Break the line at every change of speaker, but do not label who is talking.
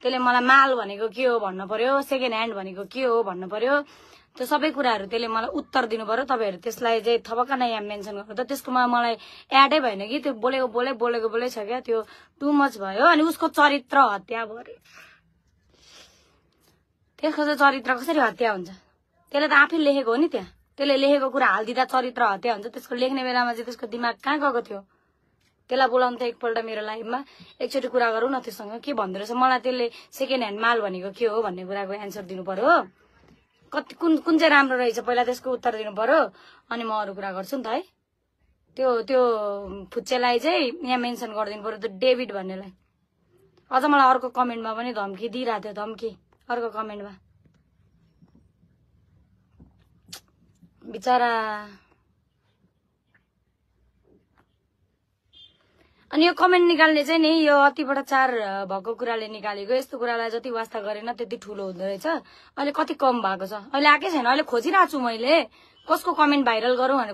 त्यसले मलाई माल भनेको के हो भन्नु पर्यो, सेकेन्ड ह्यान्ड भनेको के हो भन्नु पर्यो। त्यो सबै कुराहरू त्यसले मलाई उत्तर दिनु पर्यो। तपाईँहरू त्यसलाई चाहिँ थपक्क नै यहाँ मेन्सन गर्नु त त्यसकोमा मलाई एडै भएन कि त्यो बोलेको छ क्या, त्यो टु मच भयो। अनि उसको चरित्र हत्या भयो। त्यसको चाहिँ चरित्र कसरी हत्या हुन्छ? त्यसले त आफै लेखेको हो नि त्यहाँ, त्यसले लेखेको कुरा हालिदिँदा चरित्र हत्या हुन्छ। त्यसको लेख्ने बेलामा चाहिँ त्यसको दिमाग कहाँ गएको थियो? त्यसलाई बोलाउनु त एकपल्ट मेरो लाइफमा एकचोटि कुरा गरौँ न त्योसँग, के भन्दो रहेछ। मलाई त्यसले सेकेन्ड ह्यान्ड माल भनेको के हो भन्ने कुराको एन्सर दिनु पर्यो। कति कुन चाहिँ राम्रो रहेछ पहिला त्यसको उत्तर दिनु पर्यो, अनि म अरू कुरा गर्छु नि त है। त्यो फुच्चेलाई चाहिँ यहाँ मेन्सन गरिदिनु पर्यो, त्यो डेभिड भन्नेलाई। अझ मलाई अर्को कमेन्टमा पनि धम्की दिइरहेको थियो, धम्की अर्को कमेन्टमा। बिचरा। अनि यो कमेन्ट निकाल्ने चाहिँ नि यो अति बडाचार भएको कुराले निकालेको। यस्तो कुरालाई जति वास्ता गरेन त्यति ठुलो हुँदो रहेछ। अहिले कति कम भएको छ, अहिले आएकै छैन। अहिले खोजिरहेको छु मैले कसको कमेन्ट भाइरल गरौँ भनेर